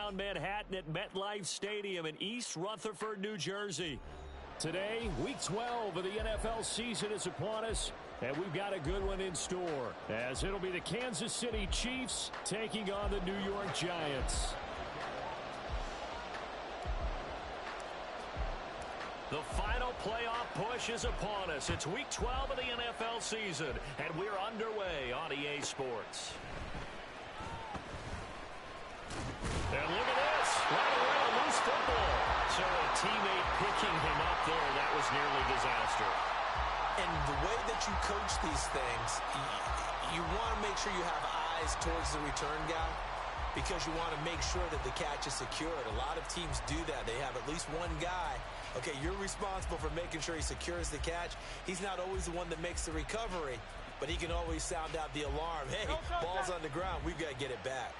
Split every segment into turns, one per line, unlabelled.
downtown Manhattan at MetLife Stadium in East Rutherford, New Jersey. Today, Week 12 of the NFL season is upon us, and we've got a good one in store, as it'll be the Kansas City Chiefs taking on the New York Giants. The final playoff push is upon us. It's Week 12 of the NFL season, and we're underway on EA Sports. And look at this. Right away, a loose football. So a teammate picking him up there, that was nearly disaster.
And the way that you coach these things, you want to make sure you have eyes towards the return guy, because you want to make sure that the catch is secured. A lot of teams do that. They have at least one guy. Okay, you're responsible for making sure he secures the catch. He's not always the one that makes the recovery, but he can always sound out the alarm. Hey, ball's on the ground. We've got to get it back.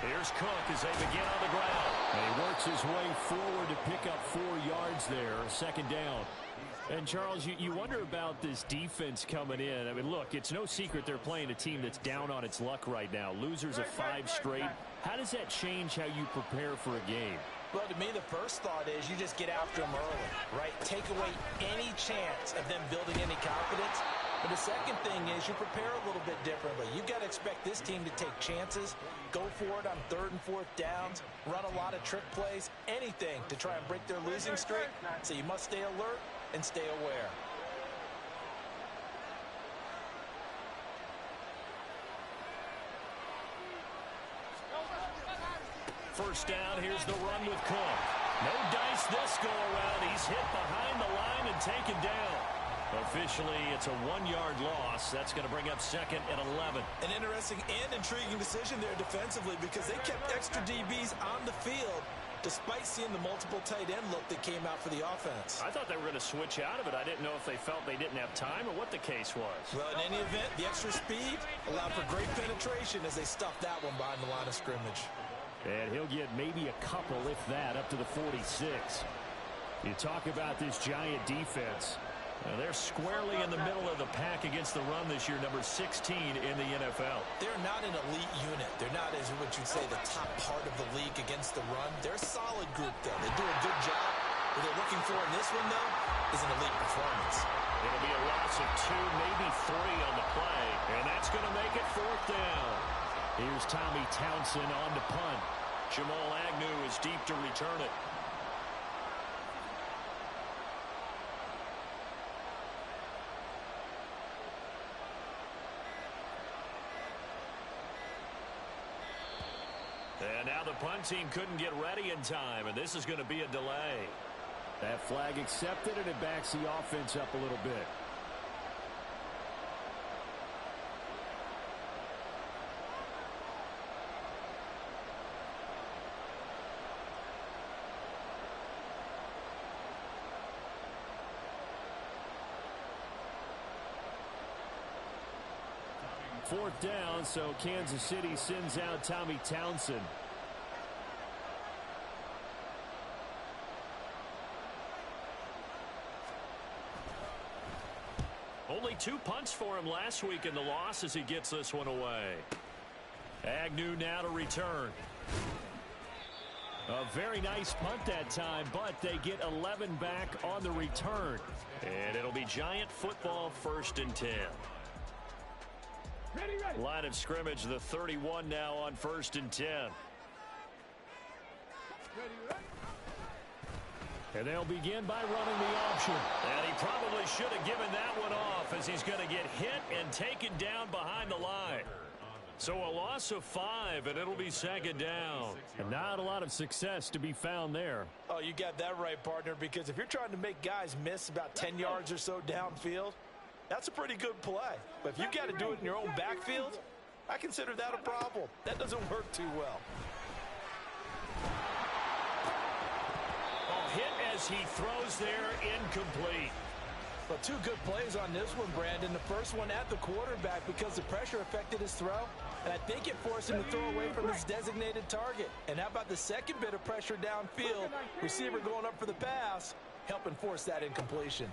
Here's Cook as they begin on the ground. And he works his way forward to pick up 4 yards there, second down. And, Charles, you wonder about this defense coming in. I mean, look, it's no secret they're playing a team that's down on its luck right now. Losers of 5 straight. How does that change how you prepare for a game?
Well, to me, the first thought is you just get after them early, right? Take away any chance of them building any confidence. But the second thing is you prepare a little bit differently. You've got to expect this team to take chances, go for it on 3rd and 4th downs, run a lot of trick plays, anything to try and break their losing streak. So you must stay alert and stay aware.
First down, here's the run with Cook. No dice this go around. He's hit behind the line and taken down. Officially, it's a 1-yard loss. That's going to bring up 2nd and 11.
An interesting and intriguing decision there defensively, because they kept extra DBs on the field despite seeing the multiple tight end look that came out for the offense.
I thought they were going to switch out of it. I didn't know if they felt they didn't have time or what the case was.
Well, in any event, the extra speed allowed for great penetration as they stuffed that one behind the line of scrimmage.
And he'll get maybe a couple, if that, up to the 46. You talk about this Giant defense. They're squarely in the middle of the pack against the run this year, number 16 in the NFL.
They're not an elite unit. They're not, as what you'd say, the top part of the league against the run. They're a solid group, though. They do a good job. What they're looking for in this one, though, is an elite performance.
It'll be a loss of 2, maybe 3 on the play, and that's going to make it 4th down. Here's Tommy Townsend on to punt. Jamal Agnew is deep to return it. And now the punt team couldn't get ready in time, and this is going to be a delay. That flag accepted, and it backs the offense up a little bit. Fourth down, so Kansas City sends out Tommy Townsend. Only 2 punts for him last week in the loss as he gets this one away. Agnew now to return. A very nice punt that time, but they get 11 back on the return. And it'll be Giant football, 1st and 10. Line of scrimmage, the 31 now on 1st and 10. And they'll begin by running the option. And he probably should have given that one off, as he's going to get hit and taken down behind the line. So a loss of 5, and it'll be 2nd down. And not a lot of success to be found there.
Oh, you got that right, partner, because if you're trying to make guys miss about 10 yards or so downfield, that's a pretty good play. But if you got to do it in your own backfield, I consider that a problem. That doesn't work too well.
Oh, hit as he throws there, incomplete.
Well, 2 good plays on this one, Brandon. The first one at the quarterback because the pressure affected his throw, and I think it forced him to throw away from his designated target. And how about the second bit of pressure downfield? Receiver going up for the pass, helping force that incompletion.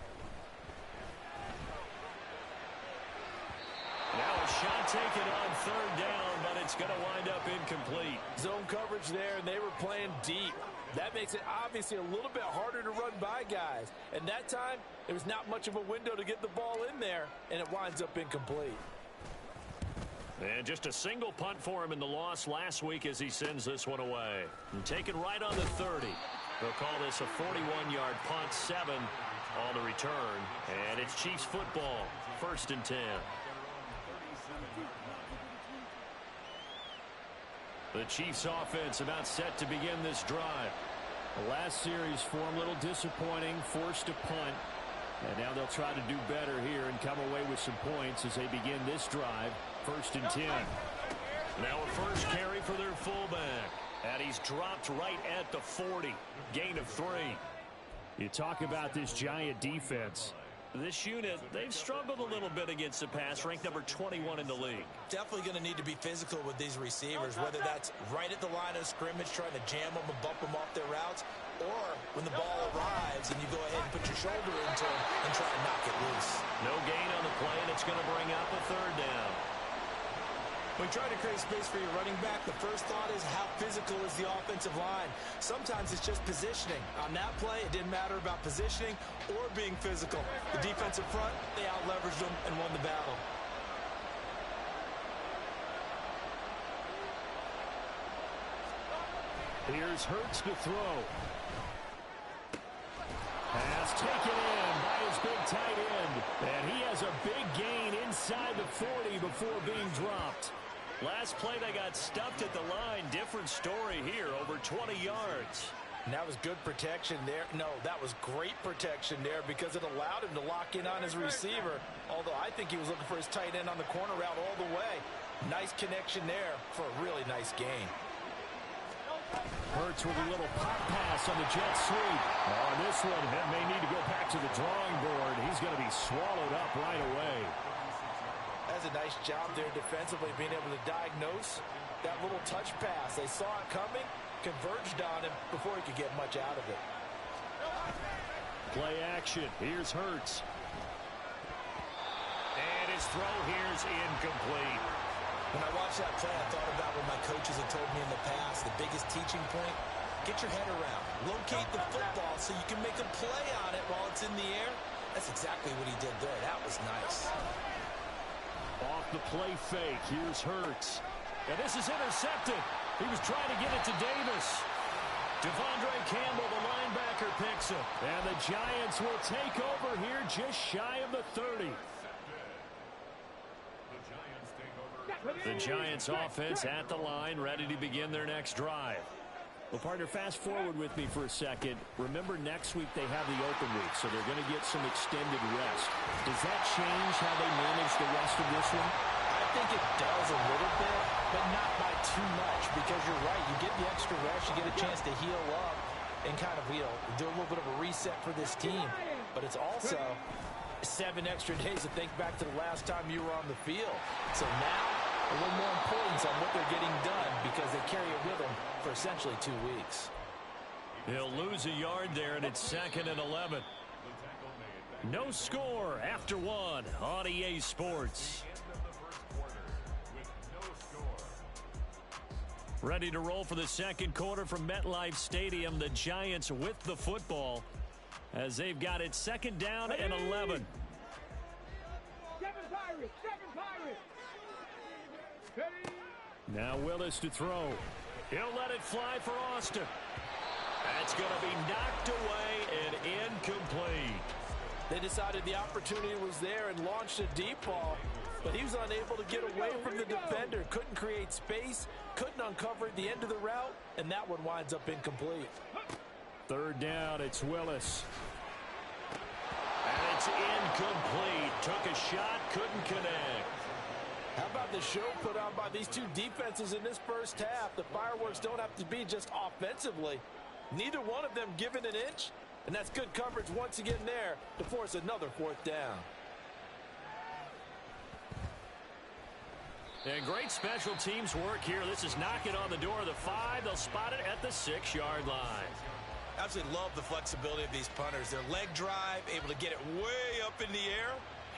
Now a shot taken on third down, but it's going to wind up incomplete.
Zone coverage there, and they were playing deep. That makes it obviously a little bit harder to run by guys. And that time, there was not much of a window to get the ball in there, and it winds up incomplete.
And just a single punt for him in the loss last week as he sends this one away. And taken right on the 30. They'll call this a 41-yard punt, 7 on the return. And it's Chiefs football, 1st and 10. The Chiefs offense about set to begin this drive. The last series for them, a little disappointing, forced to punt. And now they'll try to do better here and come away with some points as they begin this drive, 1st and 10. Now a first carry for their fullback. And he's dropped right at the 40. Gain of 3. You talk about this Giant defense. This unit, they've struggled a little bit against the pass, ranked number 21 in the league.
Definitely going to need to be physical with these receivers, whether that's right at the line of scrimmage, trying to jam them and bump them off their routes, or when the ball arrives and you go ahead and put your shoulder into them and try to knock it loose.
No gain on the play, and it's going to bring up a 3rd down.
When you try to create space for your running back, the first thought is how physical is the offensive line. Sometimes it's just positioning. On that play, it didn't matter about positioning or being physical. The defensive front, they out-leveraged them and won the battle.
Here's Hurts to throw. Pass taken in by his big tight end. And he has a big gain inside the 40 before being dropped. Last play, they got stuffed at the line. Different story here, over 20 yards.
And that was good protection there. No, that was great protection there because it allowed him to lock in on his receiver. Although I think he was looking for his tight end on the corner route all the way. Nice connection there for a really nice gain.
Hurts with a little pop pass on the jet sweep. On this one, may need to go back to the drawing board. He's going to be swallowed up right away.
That's a nice job there defensively, being able to diagnose that little touch pass. They saw it coming, converged on him before he could get much out of it.
Play action. Here's Hurts. And his throw here's incomplete.
When I watched that play, I thought about what my coaches had told me in the past. The biggest teaching point, get your head around. Locate the football so you can make a play on it while it's in the air. That's exactly what he did there. That was nice.
Off the play fake, here's Hurts. And this is intercepted. He was trying to get it to Davis. Devondre Campbell, the linebacker, picks him. And the Giants will take over here just shy of the 30. The Giants offense at the line, ready to begin their next drive. Well, partner, fast forward with me for a second. Remember, next week they have the open week, so they're going to get some extended rest. Does that change how they manage the rest of this one?
I think it does a little bit, but not by too much, because you're right. You get the extra rest, you get a chance to heal up and kind of, do a little bit of a reset for this team. But it's also 7 extra days to think back to the last time you were on the field. So now, a little more importance on what they're getting done because they carry it with them for essentially 2 weeks.
He'll lose a yard there, and it's 2nd and 11. No score after 1 on EA Sports. Ready to roll for the second quarter from MetLife Stadium. The Giants with the football as they've got it 2nd down and 11. Now Willis to throw. He'll let it fly for Austin. That's going to be knocked away and incomplete.
They decided the opportunity was there and launched a deep ball, but he was unable to get away from the defender. Couldn't create space, couldn't uncover the end of the route, and that one winds up incomplete.
3rd down, it's Willis. And it's incomplete. Took a shot, couldn't connect.
How about the show put on by these two defenses in this first half? The fireworks don't have to be just offensively. Neither one of them given an inch, and that's good coverage once again there to force another 4th down.
And great special teams work here. This is knocking on the door of the 5. They'll spot it at the 6-yard line.
Absolutely love the flexibility of these punters. Their leg drive, able to get it way up in the air,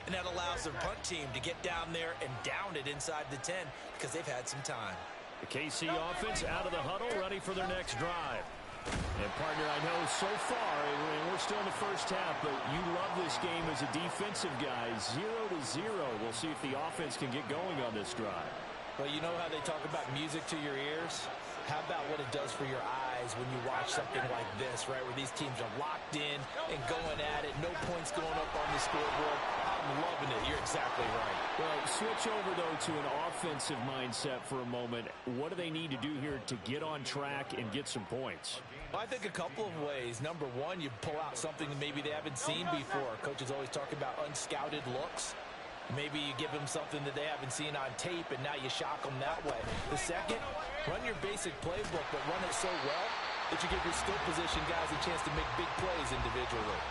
and that allows their punt team to get down there and down it inside the 10 because they've had some time.
The KC offense out of the huddle, ready for their next drive. And, partner, I know so far, and we're still in the first half, but you love this game as a defensive guy. 0-0. We'll see if the offense can get going on this drive.
Well, you know how they talk about music to your ears? How about what it does for your eyes when you watch something like this, right, where these teams are locked in and going at it, no points going up on the scoreboard. I'm loving it. You're exactly right.
Well, switch over, though, to an offensive mindset for a moment. What do they need to do here to get on track and get some points?
Well, I think a couple of ways. Number one, you pull out something that maybe they haven't seen before. Coaches always talk about unscouted looks. Maybe you give them something that they haven't seen on tape, and now you shock them that way. The second, run your basic playbook, but run it so well that you give your skill position guys a chance to make big plays individually.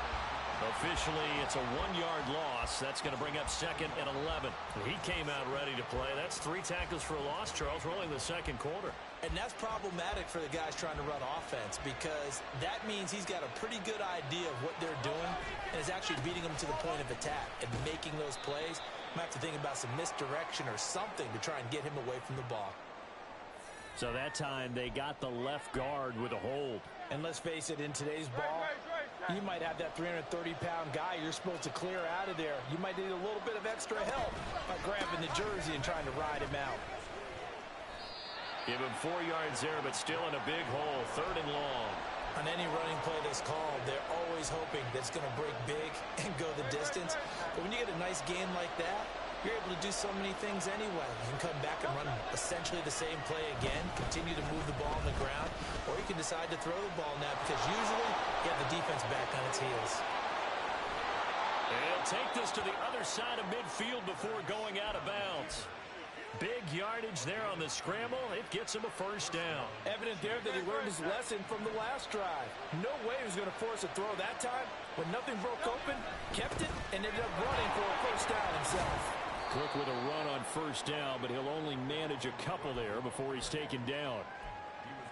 Officially, it's a 1-yard loss. That's going to bring up 2nd and 11. He came out ready to play. That's 3 tackles for a loss, Charles, rolling the second quarter.
And that's problematic for the guys trying to run offense because that means he's got a pretty good idea of what they're doing and is actually beating them to the point of attack and making those plays. Might have to think about some misdirection or something to try and get him away from the ball.
So that time they got the left guard with a hold.
And let's face it, in today's ball, you might have that 330-pound guy you're supposed to clear out of there. You might need a little bit of extra help by grabbing the jersey and trying to ride him out.
Give him 4 yards there, but still in a big hole. 3rd and long.
On any running play that's called, they're always hoping that it's going to break big and go the distance. But when you get a nice gain like that, you're able to do so many things anyway. You can come back and run essentially the same play again, continue to move the ball on the ground, or you can decide to throw the ball now because usually you have the defense back on its heels.
And he'll take this to the other side of midfield before going out of bounds. Big yardage there on the scramble. It gets him a first down.
Evident there that he learned his lesson from the last drive. No way he was going to force a throw that time. When nothing broke open, kept it, and ended up running for a first down himself.
Cook with a run on first down, but he'll only manage a couple there before he's taken down.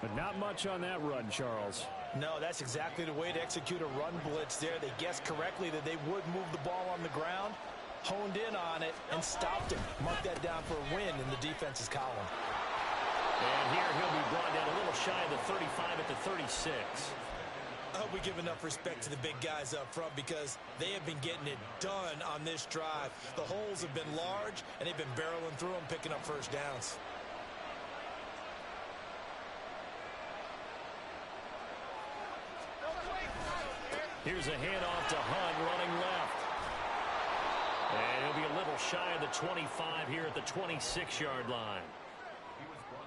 But not much on that run, Charles.
No, that's exactly the way to execute a run blitz there. They guessed correctly that they would move the ball on the ground, honed in on it, and stopped it. Mark that down for a win in the defense's column.
And here he'll be brought down a little shy of the 35 at the 36.
I hope we give enough respect to the big guys up front because they have been getting it done on this drive. The holes have been large, and they've been barreling through them, picking up first downs.
Here's a handoff to Hunt running left. And he'll be a little shy of the 25 here at the 26-yard line.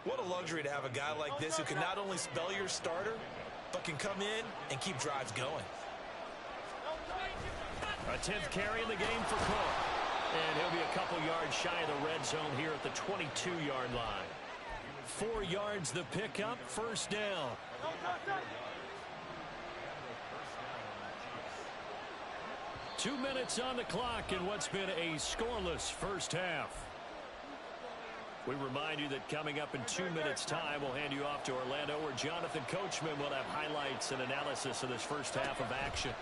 What a luxury to have a guy like this who can not only spell your starter, but can come in and keep drives going.
A 10th carry in the game for Cook. And he'll be a couple yards shy of the red zone here at the 22-yard line. 4 yards the pickup, first down. Two minutes on the clock in what's been a scoreless first half. We remind you that coming up in 2 minutes' time, we'll hand you off to Orlando, where Jonathan Coachman will have highlights and analysis of this first half of action.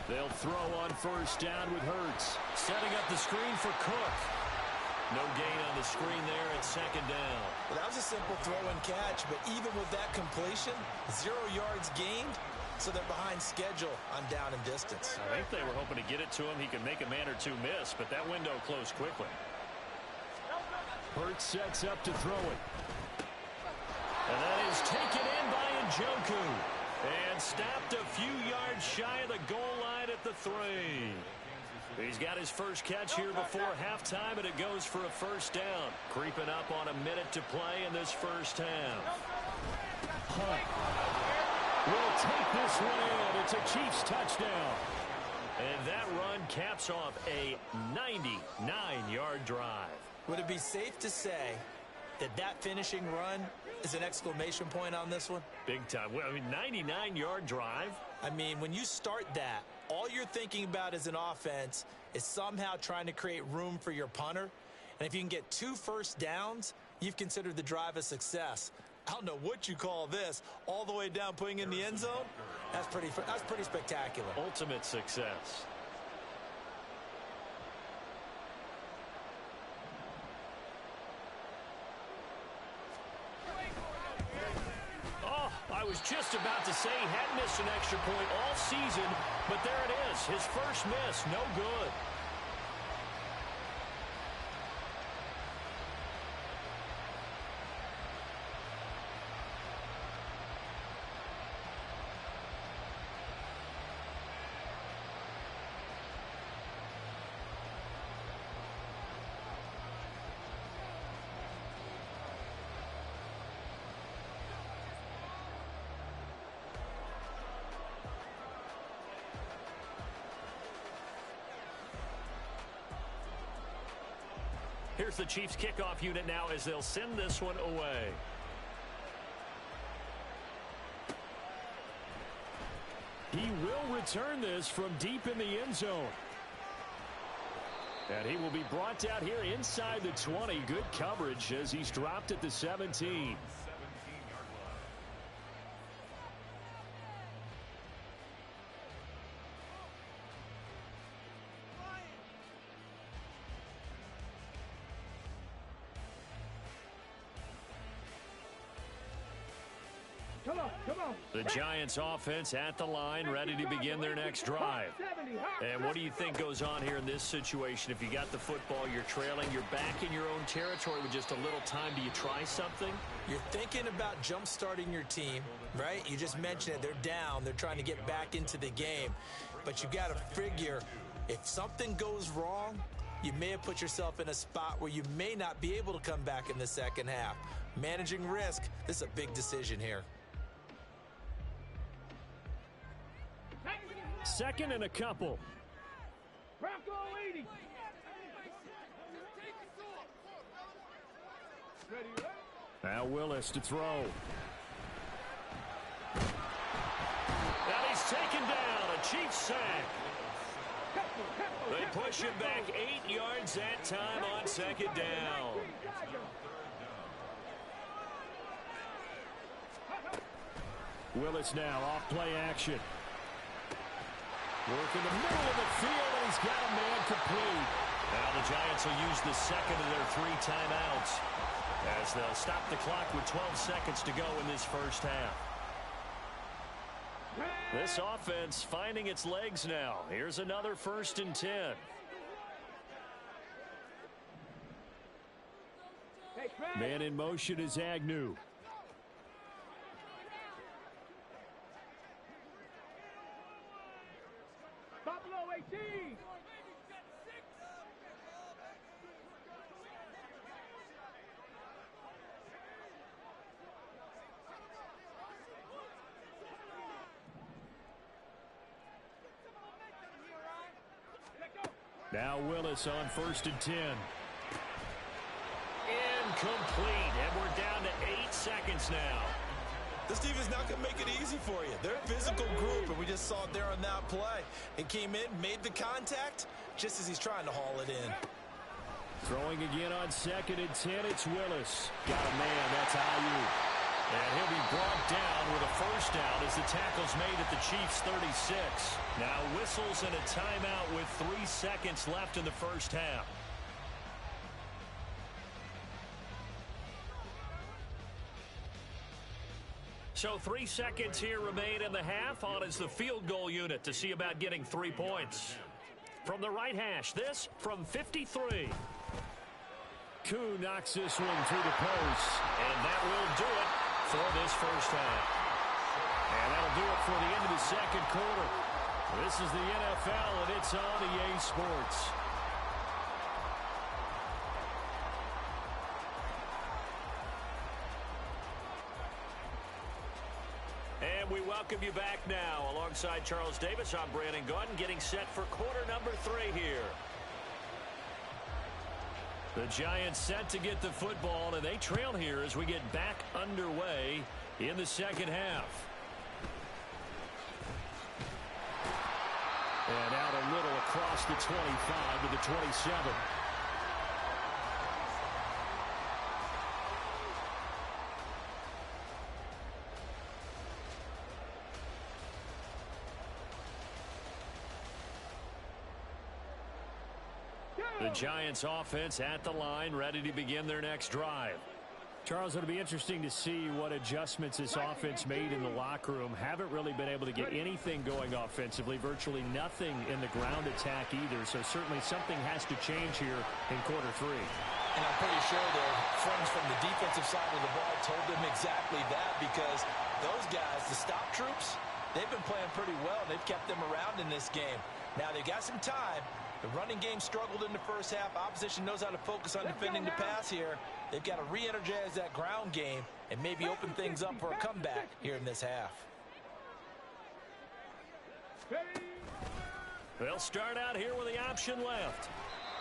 They'll throw on first down with Hurts. Setting up the screen for Cook. No gain on the screen there at second down.
Well, that was a simple throw and catch, but even with that completion, 0 yards gained, so they're behind schedule on down and distance.
I think they were hoping to get it to him. He could make a man or two miss, but that window closed quickly. Hurts sets up to throw it. And that is taken in by Njoku. And stopped a few yards shy of the goal line at the 3. He's got his first catch here before halftime, and it goes for a first down. Creeping up on a minute to play in this first half. Hunt will take this one in. It's a Chiefs touchdown. And that run caps off a 99-yard drive.
Would it be safe to say that that finishing run is an exclamation point on this one?
Big time. Well, I mean, 99-yard drive.
I mean, when you start that, all you're thinking about as an offense is somehow trying to create room for your punter. And if you can get 2 first downs, you've considered the drive a success. I don't know what you call this, all the way down putting in the end zone. That's pretty spectacular.
Ultimate success. I was just about to say he hadn't missed an extra point all season, but there it is. His first miss, no good. Here's the Chiefs kickoff unit now as they'll send this one away. He will return this from deep in the end zone. And he will be brought down here inside the 20. Good coverage as he's dropped at the 17. The Giants offense at the line, ready to begin their next drive. And what do you think goes on here in this situation? If you got the football, you're trailing, you're back in your own territory with just a little time. Do you try something?
You're thinking about jump-starting your team, right? You just mentioned it. They're down. They're trying to get back into the game. But you got to figure if something goes wrong, you may have put yourself in a spot where you may not be able to come back in the second half. Managing risk, this is a big decision here.
Second and a couple. Now Willis to throw. And he's taken down. A Chiefs sack. They push him back 8 yards that time on second down. Willis now off play action. Work in the middle of the field, and he's got a man complete. Now the Giants will use the second of their 3 timeouts as they'll stop the clock with 12 seconds to go in this first half. This offense finding its legs now. Here's another 1st and 10. Man in motion is Agnew. Now Willis on 1st and 10. Incomplete, and we're down to 8 seconds now.
This defense not going to make it easy for you. They're a physical group, and we just saw it there on that play. He came in, made the contact, just as he's trying to haul it in.
Throwing again on 2nd and 10, it's Willis. Got a man, that's Ayuk. And he'll be brought down with a 1st down as the tackle's made at the Chiefs' 36. Now whistles and a timeout with 3 seconds left in the first half. So 3 seconds here remain in the half. On is the field goal unit to see about getting 3 points. From the right hash, this from 53. Koo knocks this one through the post. And that will do it for this first half. And that'll do it for the end of the second quarter. This is the NFL, and it's on EA Sports. And we welcome you back now. Alongside Charles Davis, I'm Brandon Gaudin, getting set for quarter number 3 here. The Giants set to get the football, and they trail here as we get back underway in the second half. And out a little across the 25 to the 27. The Giants offense at the line, ready to begin their next drive. Charles, it'll be interesting to see what adjustments this offense made in the locker room. Haven't really been able to get anything going offensively, virtually nothing in the ground attack either. So certainly something has to change here in quarter three.
And I'm pretty sure their friends from the defensive side of the ball told them exactly that, because those guys, the stop troops, they've been playing pretty well. They've kept them around in this game. Now they've got some time. The running game struggled in the first half. Opposition knows how to focus on defending the pass here. They've got to re-energize that ground game and maybe open things up for a comeback here in this half.
They'll start out here with the option left.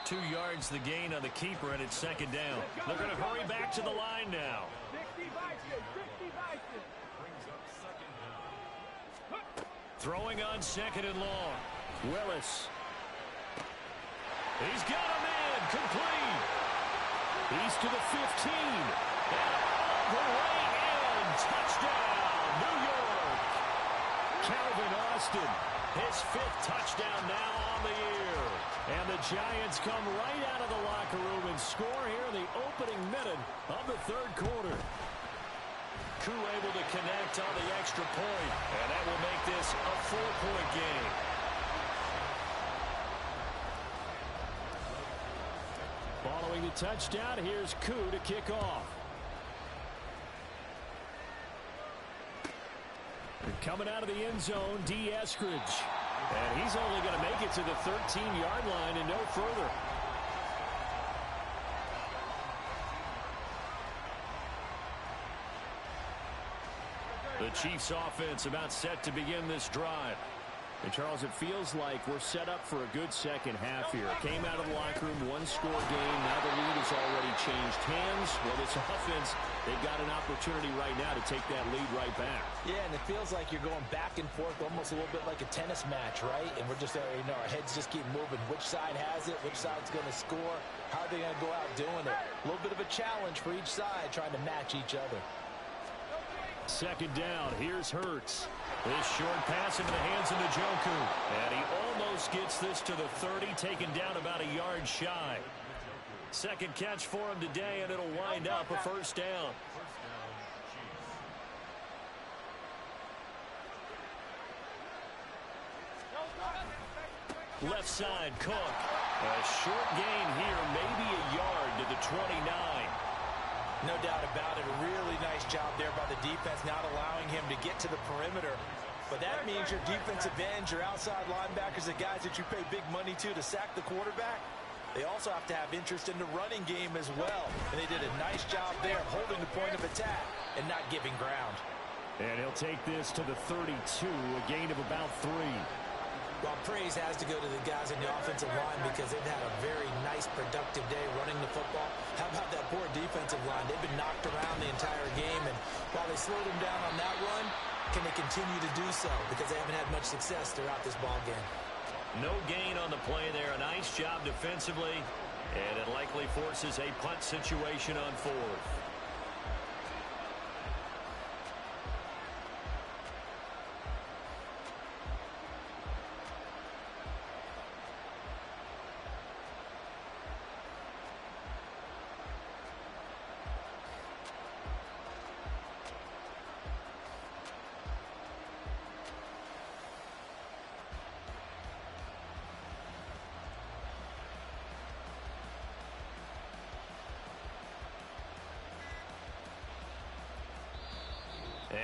2 yards the gain on the keeper, and it's second down. They're going to hurry back to the line now. Throwing on second and long. Willis. He's got him in. Complete. He's to the 15. And all the way in. Touchdown, New York. Calvin Austin, his 5th touchdown now on the year. And the Giants come right out of the locker room and score here in the opening minute of the third quarter. Koo able to connect on the extra point, and that will make this a 4-point game. Following the touchdown, here's Koo to kick off. Coming out of the end zone, D. Eskridge. And he's only going to make it to the 13-yard line and no further. The Chiefs offense about set to begin this drive. And, Charles, it feels like we're set up for a good second half here. Came out of the locker room, 1-score game. Now the lead has already changed hands. Well, this offense, they've got an opportunity right now to take that lead right back.
Yeah, and it feels like you're going back and forth, almost a little bit like a tennis match, right? And we're just, our heads just keep moving. Which side has it? Which side's going to score? How are they going to go out doing it? A little bit of a challenge for each side, trying to match each other.
Second down, here's Hurts. This short pass into the hands of Njoku. And he almost gets this to the 30, taken down about a yard shy. Second catch for him today, and it'll wind up a first down. Left side, Cook. A short gain here, maybe a yard to the 29.
No doubt about it. A really nice job there by the defense, not allowing him to get to the perimeter. But that means your defensive ends, your outside linebackers, the guys that you pay big money to sack the quarterback, they also have to have interest in the running game as well. And they did a nice job there holding the point of attack and not giving ground.
And he'll take this to the 32, a gain of about 3.
Well, praise has to go to the guys in the offensive line because they've had a very nice, productive day running the football. How about that poor defensive line? They've been knocked around the entire game, and while they slowed them down on that run, can they continue to do so? Because they haven't had much success throughout this ball game.
No gain on the play there. A nice job defensively, and it likely forces a punt situation on 4th.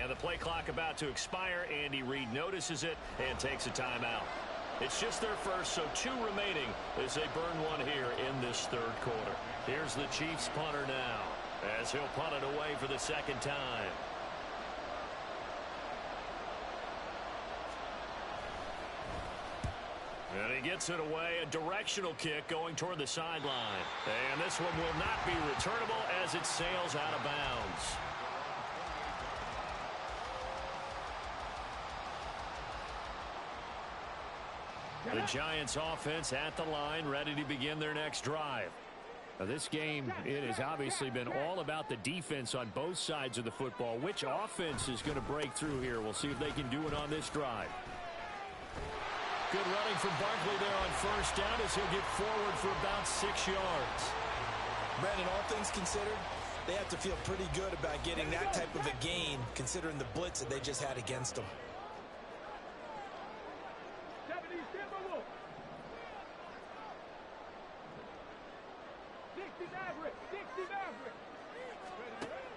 And the play clock about to expire. Andy Reid notices it and takes a timeout. It's just their first, so 2 remaining as they burn 1 here in this third quarter. Here's the Chiefs punter now as he'll punt it away for the second time. And he gets it away, a directional kick going toward the sideline. And this one will not be returnable as it sails out of bounds. The Giants offense at the line, ready to begin their next drive. Now this game, it has obviously been all about the defense on both sides of the football. Which offense is going to break through here? We'll see if they can do it on this drive. Good running from Barkley there on first down as he'll get forward for about 6 yards.
Brandon, all things considered, They have to feel pretty good about getting that type of a gain, considering the blitz that they just had against them.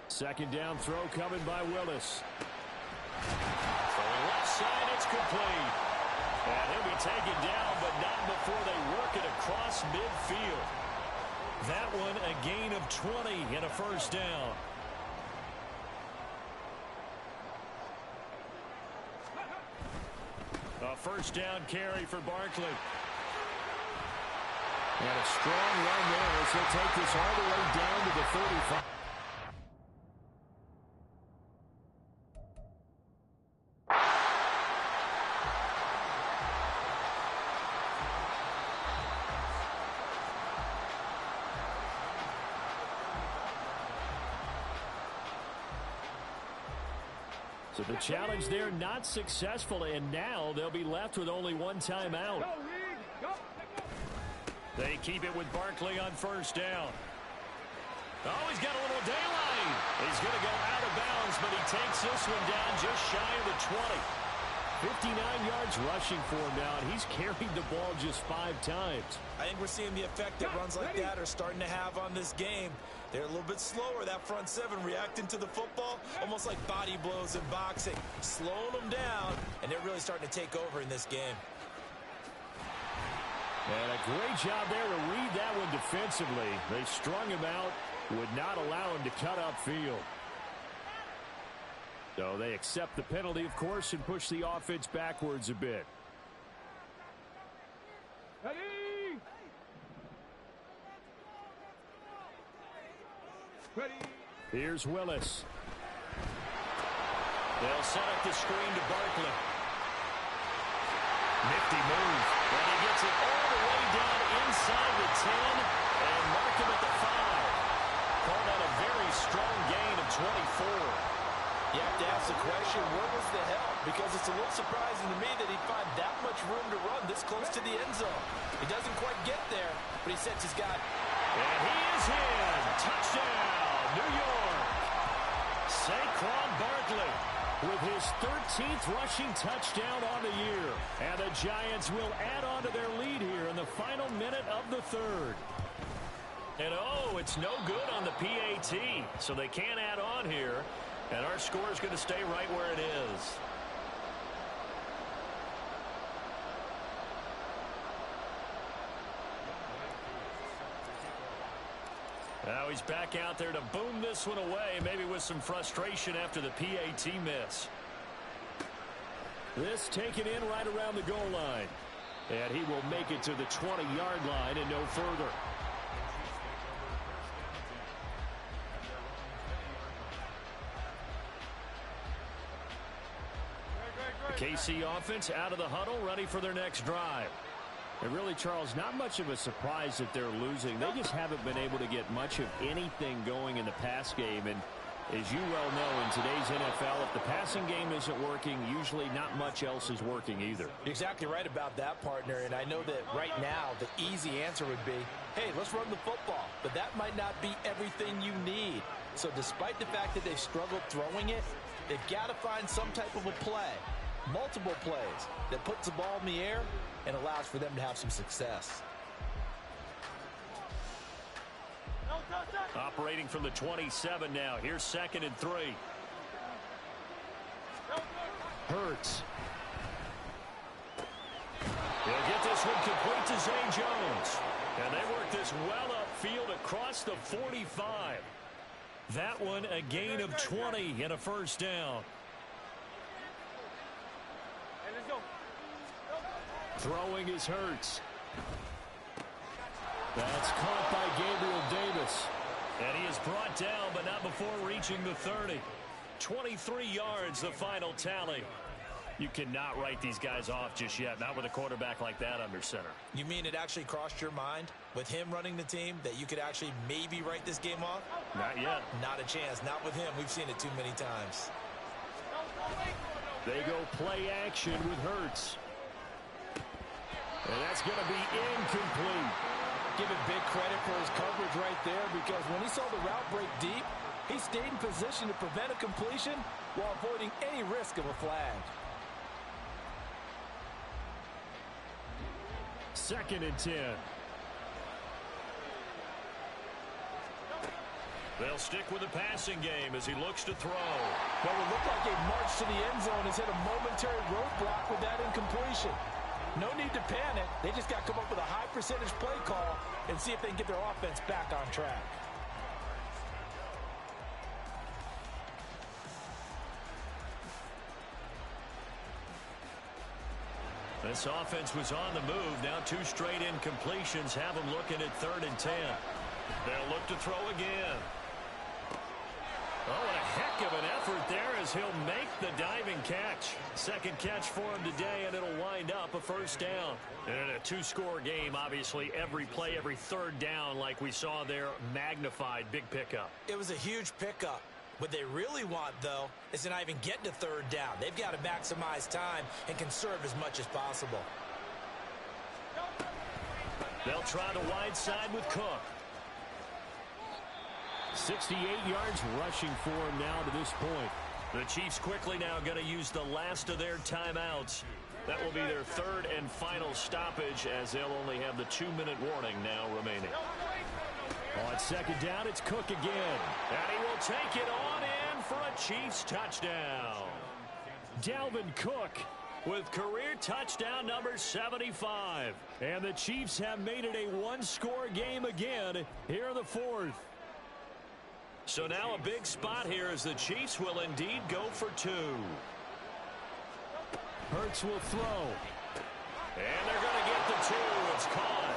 Second down throw coming by Willis. From the left side, it's complete. And he'll be taken down, but not before they work it across midfield. That one a gain of 20 and a first down. A first down carry for Barkley. And a strong run there as he'll take this all the way down to the 35. So the challenge there not successful, and now they'll be left with only one timeout. They keep it with Barkley on first down. Oh, he's got a little daylight. He's going to go out of bounds, but he takes this one down just shy of the 20. 59 yards rushing for him now, and he's carried the ball just 5 times.
I think we're seeing the effect that runs like that are starting to have on this game. They're a little bit slower, that front seven, reacting to the football, almost like body blows in boxing, slowing them down, and they're really starting to take over in this game.
And a great job there to read that one defensively. They strung him out, would not allow him to cut upfield. So they accept the penalty, of course, and push the offense backwards a bit.
Ready.
Here's Willis. They'll set up the screen to Barkley. Nifty move. And he gets it all the way down inside the 10 and mark him at the 5. Call that a very strong gain of 24.
You have to ask the question, where was the help? Because it's a little surprising to me that he'd find that much room to run this close to the end zone. He doesn't quite get there, but he sets his guy.
And he is in. Touchdown, New York. Saquon Barkley with his 13th rushing touchdown on the year. And the Giants will add on to their lead here in the final minute of the third. And oh, it's no good on the PAT, so they can't add on here. And our score is going to stay right where it is. Now he's back out there to boom this one away, maybe with some frustration after the PAT miss. This taken in right around the goal line. And he will make it to the 20-yard line and no further. The KC offense out of the huddle, ready for their next drive. And really, Charles, not much of a surprise that they're losing. They just haven't been able to get much of anything going in the pass game. And as you well know, in today's NFL, if the passing game isn't working, usually not much else is working either.
You're exactly right about that, partner. And I know that right now the easy answer would be, hey, let's run the football. But that might not be everything you need. So despite the fact that they've struggled throwing it, they've got to find some type of a play. Multiple plays that puts the ball in the air and allows for them to have some success.
Operating from the 27 now. Here's 2nd and 3. Hurts. He'll get this one complete to Zay Jones. And they work this well upfield across the 45. That one a gain of 20 and a first down. Throwing is Hurts. That's caught by Gabriel Davis. And he is brought down, but not before reaching the 30. 23 yards, the final tally. You cannot write these guys off just yet, not with a quarterback like that under center.
You mean it actually crossed your mind with him running the team that you could actually maybe write this game off?
Not yet.
Not a chance. Not with him. We've seen it too many times.
They go play action with Hurts. And that's going to be incomplete.
Give him big credit for his coverage right there, because when he saw the route break deep,
stayed in position to prevent a completion while avoiding any risk of a flag.
2nd and 10. They'll stick with the passing game as he looks to throw.
What would look like a march to the end zone has hit a momentary roadblock with that incompletion. No need to panic. They just got to come up with a high percentage play call and see if they can get their offense back on track.
This offense was on the move. Now 2 straight incompletions have them looking at 3rd and 10. They'll look to throw again. Oh, and a heck of an effort there as he'll make the diving catch. 2nd catch for him today, and it'll wind up a 1st down. And in a 2-score game, obviously, every play, every 3rd down, like we saw there, magnified. Big pickup.
It was a huge pickup. What they really want, though, is to not even get to 3rd down. They've got to maximize time and conserve as much as possible.
They'll try the wide side with Cook. 68 yards rushing for him now to this point. The Chiefs quickly now going to use the last of their timeouts. That will be their 3rd and final stoppage, as they'll only have the 2-minute warning now remaining. On 2nd down, it's Cook again. And he will take it on in for a Chiefs touchdown. Dalvin Cook with career touchdown number 75. And the Chiefs have made it a 1-score game again here in the 4th. So now a big spot here as the Chiefs will indeed go for 2. Hurts will throw. And they're going to get the 2. It's caught.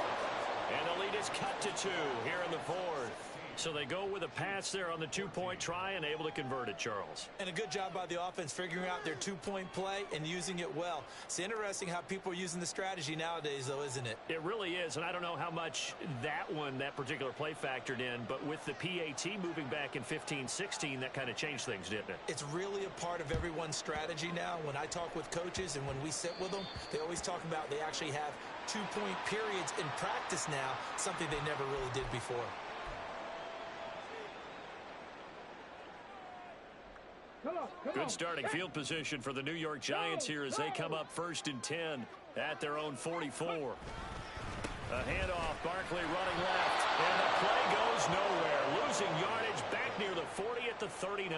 And the lead is cut to 2 here in the 4th. So they go with a pass there on the 2-point try and able to convert it, Charles.
And a good job by the offense figuring out their 2-point play and using it well. It's interesting how people are using the strategy nowadays, though, isn't it?
It really is, and I don't know how much that particular play factored in, but with the PAT moving back in 15-16, that kind of changed things, didn't it?
It's really a part of everyone's strategy now. When I talk with coaches and when we sit with them, they always talk about they actually have 2-point periods in practice now, something they never really did before.
Good starting field position for the New York Giants here as they come up 1st and 10 at their own 44. A handoff, Barkley running left, and the play goes nowhere. Losing yardage back near the 40 at the 39.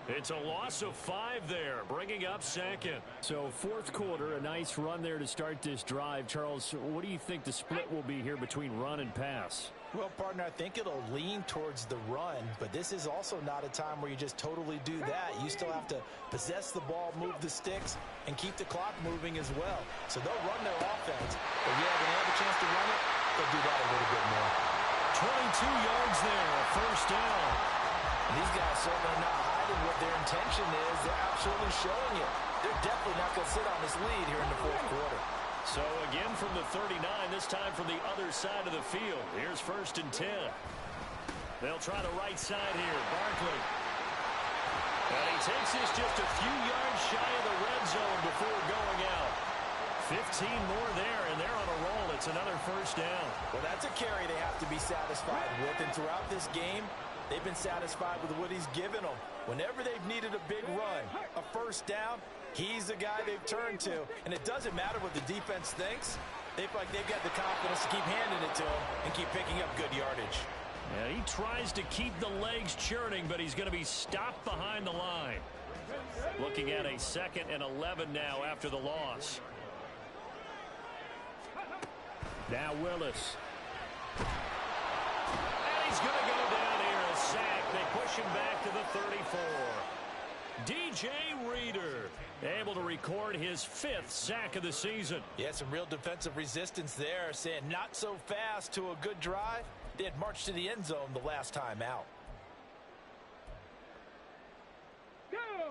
It's a loss of 5 there, bringing up 2nd. So 4th quarter, a nice run there to start this drive. Charles, what do you think the split will be here between run and pass?
Well, partner, I think it'll lean towards the run, but this is also not a time where you just totally do that. You still have to possess the ball, move the sticks, and keep the clock moving as well. So they'll run their offense, but yeah, when they have a chance to run it, they'll do that a little bit more.
22 yards there, a 1st down.
And these guys certainly not hiding what their intention is. They're absolutely showing it. They're definitely not going to sit on this lead here in the 4th quarter.
So again from the 39, this time from the other side of the field. Here's 1st and 10. They'll try the right side here. Barkley. And he takes this just a few yards shy of the red zone before going out. 15 more there, and they're on a roll. It's another 1st down.
Well, that's a carry they have to be satisfied with. And throughout this game, they've been satisfied with what he's given them. Whenever they've needed a big run, a 1st down, he's the guy they've turned to. And it doesn't matter what the defense thinks. They feel like they've got the confidence to keep handing it to him and keep picking up good yardage.
Yeah, he tries to keep the legs churning, but he's going to be stopped behind the line. Looking at a 2nd and 11 now after the loss. Now Willis. And he's going to go down here, a sack. They push him back to the 34. DJ Reader able to record his 5th sack of the season.
Yeah, some real defensive resistance there, saying not so fast to a good drive. They had marched to the end zone the last time out.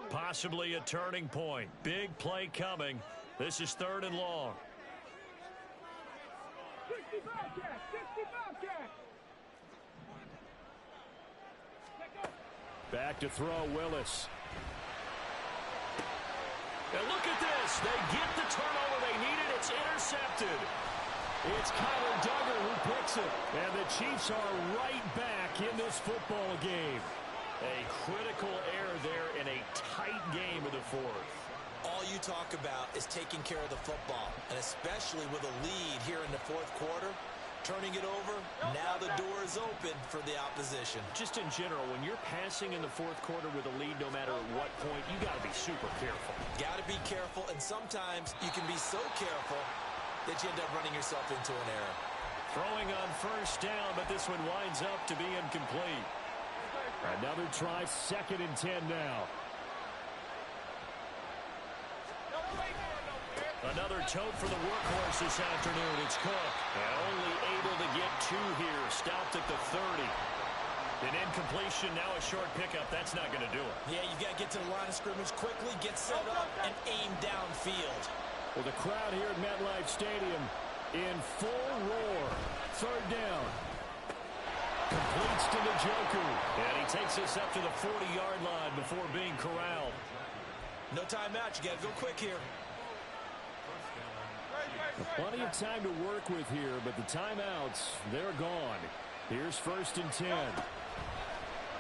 Possibly a turning point. Big play coming. This is 3rd and long. Back to throw, Willis. And look at this. They get the turnover they needed. It's intercepted. It's Kyler Duggar who picks it. And the Chiefs are right back in this football game. critical error there in a tight game of the fourth.
All you talk about is taking care of the football, and especially with a lead here in the fourth quarter, turning it over, now the door is open for the opposition.
Just in general, when you're passing in the fourth quarter with a lead, no matter at what point, you got to be super careful.
Got to be careful, and sometimes you can be so careful that you end up running yourself into an error.
Throwing on first down, but this one winds up to be incomplete. Another try, 2nd and 10 now. Another tote for the workhorse this afternoon. It's Cook. And only able to get 2 here. Stopped at the 30. An incompletion, now a short pickup. That's not going to do it.
Yeah, you got to get to the line of scrimmage quickly, get set up, and aim downfield.
Well, the crowd here at MetLife Stadium in full roar. 3rd down. Completes to Njoku. And he takes us up to the 40-yard line before being corralled.
No timeout. You got to go quick here.
Plenty of time to work with here, but the timeouts, they're gone. Here's 1st and 10.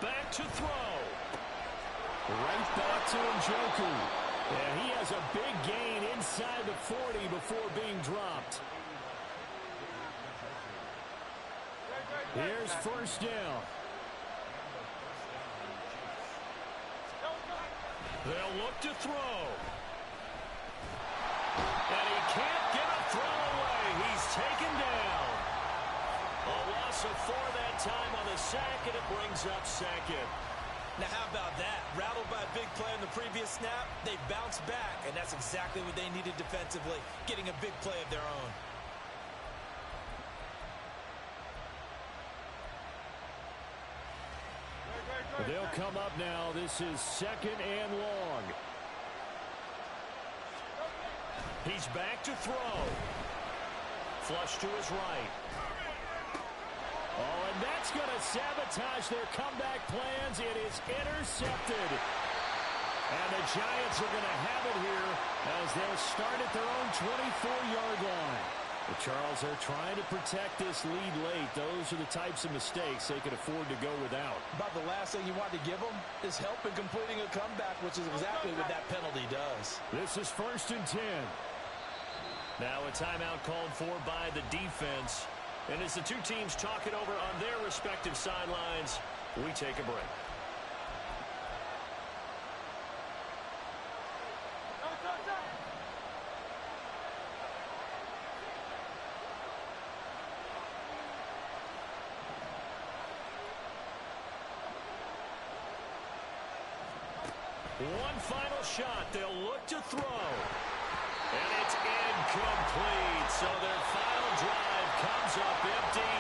Back to throw. Right back to Njoku. And he has a big gain inside the 40 before being dropped. Here's 1st down. They'll look to throw. And he can't get a throw away. He's taken down. A loss of 4 that time on the sack, and it brings up 2nd.
Now, how about that? Rattled by a big play on the previous snap, they bounce back, and that's exactly what they needed defensively, getting a big play of their own.
They'll come up now. This is 2nd and long. He's back to throw. Flush to his right. Oh, and that's going to sabotage their comeback plans. It is intercepted. And the Giants are going to have it here as they'll start at their own 24-yard line. But Charles, they're trying to protect this lead late. Those are the types of mistakes they can afford to go without.
About the last thing you want to give them is help in completing a comeback, which is exactly what that penalty does.
This is 1st and 10. Now a timeout called for by the defense. And as the two teams talk it over on their respective sidelines, we take a break. One final shot. They'll look to throw. And it's incomplete. So their final drive comes up empty.